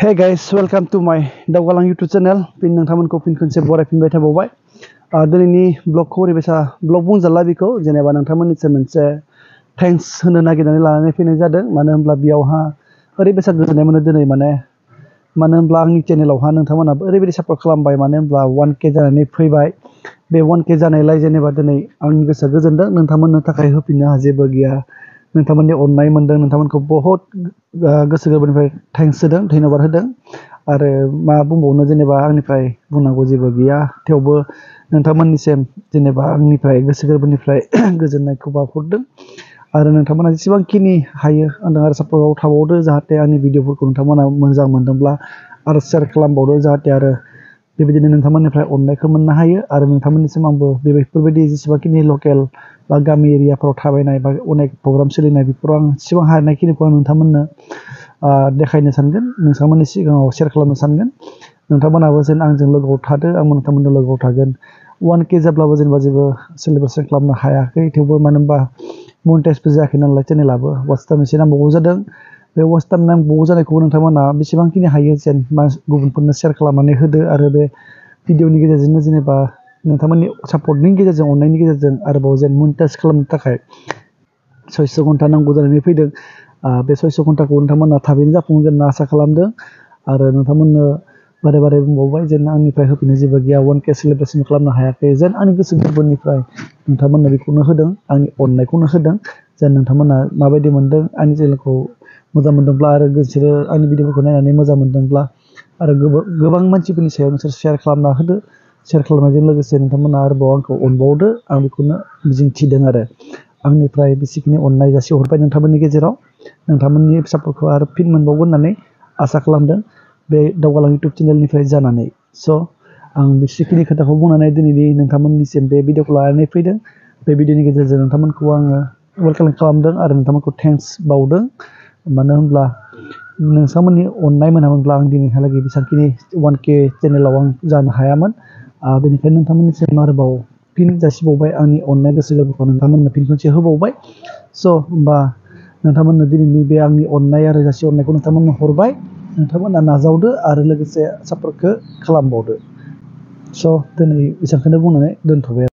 Hey guys, welcome to my Daugalang YouTube channel. Pin नोंथांमोनखौ फिन खनसे बरायफिनबाय थाबावबाय। दिनैनि ब्लगखौ ओरैबायसा ब्लग बुंजाला बेखौ जेनेबा नोंथांमोननिसिम मोनसे थेंक्स होनो नागिरनानै लानानै फैनाय जादों। मानो होनब्ला बेयावहा ओरैबायसा गोजोननाय मोनो दिनै मानो होनब्ला आंनि चेनेलावहा नोंथांमोनाबो ओरैबायदि सापर्ट खालामबाय मानो होनब्ला 1K जानानै फैबाय। बे 1K जानायलाय जेनेबा दिनै आंनि गोसोआ गोजोनदों। नोंथांमोननो थाखाय होफिननो जेबो गैया। नोंथांमोननि अननाय मोनदों, नोंथांमोनखौ बहुत गोसो गोरबोनिफ्राय थेंक्स होदों, धन्यबाद होदों। आरो मा बुंबावनो जेनेबा आंनिफ्राय बुंनांगौ जेबो गैया। थेवबो नोंथांमोननिसिम जेनेबा आंनिफ्राय गोसो गोरबोनिफ्राय गोजोननायखौ बावहरदों। आरो नोंथांमोना जेसेबांखिनि हायो आंजों आरो सापर्टआव थाबावदो जाहाथे आंनि भिडिअफोरखौ नोंथांमोना मोजां मोनदोंब्ला आरो शेयार खालामबावदो जाहाथे आरो बेबायदिनो नोंथांमोननिफ्राय अननायखौ मोननो हायो। आरो नोंथांमोननिसिम आंबो बेफोरबायदि जेसेबांखिनि लकेल बा गामि एरियाफोराव थाबायनाय बा अनेक प्रग्राम सोलिनाय बेफोराव आं जेसेबां हानायखिनिखौ आं नोंथांमोननो देखायनो सानगोन, नोंथांमोननि सिगाङाव शेयार खालामनो सानगोन। नोंथांमोनाबो जेन आंजों लोगोआव थादो, आंबो नोंथांमोननो लोगोआव थागोन। 1K जाब्लाबो जेनेबा जेबो सेलेब्रेसन खालामनो हायाखै, थेवबो मानो होनबा मनिटाइजबो जायाखै नालाय चेनेलाबो वाच टाइम एसे नांबावगौ जादों। बे वाच टाइम नांबावगौ जानायखौबो नोंथांमोना बेसेबांखिनि हायो जेन गुबुनफोरनो शेयार खालामनानै होदो। आरो बे भिडिअनि गेजेरजोंनो जेनेबा नोंथांमोननि सापर्टनि गेजेरजों अननायनि गेजेरजों आरोबाव जेन मनिटाइज खालामनो थाखाय 600 घन्टा नांगौ जानानै फैदों। बे 600 घन्टाखौ नोंथांमोना थाबैनो जाफुंगोन होनना आसा खालामदों। आरो नोंथांमोननो बारे बारे बुंबावबाय जेन आंनिफ्राय होफिननो जेबो गैया, 1K सेलेब्रेसन खालामनो हायाखै, जेन आंनि गोसो गोरबोनिफ्राय नोंथांमोननो बेखौनो होदों, आंनि अननायखौनो होदों। जेन नोंथांमोना माबायदि मोनदों आंनि चेनेलखौ मोजां मोनदोंब्ला आरो बिसोरो आंनि भिडिअफोरखौ नायनानै मोजां मोनदोंब्ला आरो गोबां मानसिफोरनि सायाव नोंसोर शेयार खालामना होदो। शेयार खालामनायजों लोगोसे नोंथांमोना आरोबाव आंखौ अनबावदो, आं बेखौनो मिजिं थिदों। आरो आंनिफ्राय बेसेखिनि अननाय जासिहरबाय नोंथांमोननि गेजेराव। नोंथांमोननि सापर्टखौ आरो फिन मोनबावगोन होननानै आसा खालामदों बे दावगालां इउटुब चेनेलनिफ्राय जानानै। आं बेसेखिनि खोथाखौ बुंनानै दिनैनि नोंथांमोननिसिम बे भिडिअखौ लानानै फैदों। बे भिडिअनि गेजेरजों नोंथांमोनखौ आङो वेलकाम खालामदों आरो नोंथांमोनखौ थेंक्स बावदों। मानो होनब्ला नोंथांमोननि अननाय मोनामोनब्ला आं दिनैहालागै बेसेबांखिनि 1K चेनेलाव आं जानो हायामोन। बेनिखायनो नोंथांमोननिसिम आरोबाव फिन जासिबावबाय आंनि अननाय गोसो गोरबोखौ नोंथांमोननो फिन खनसे होबावबाय। होमबा नोंथांमोननो दिनैनि बे आंनि अननाय आरो जासिहरनायखौ नोंथांमोननो हरबाय। नोंथांमोना नाजावदो आरो लोगोसे सापर्टखौ खालामबावदो। दिनै एसेबांखौनो बुंनानै दोनथ'बाय।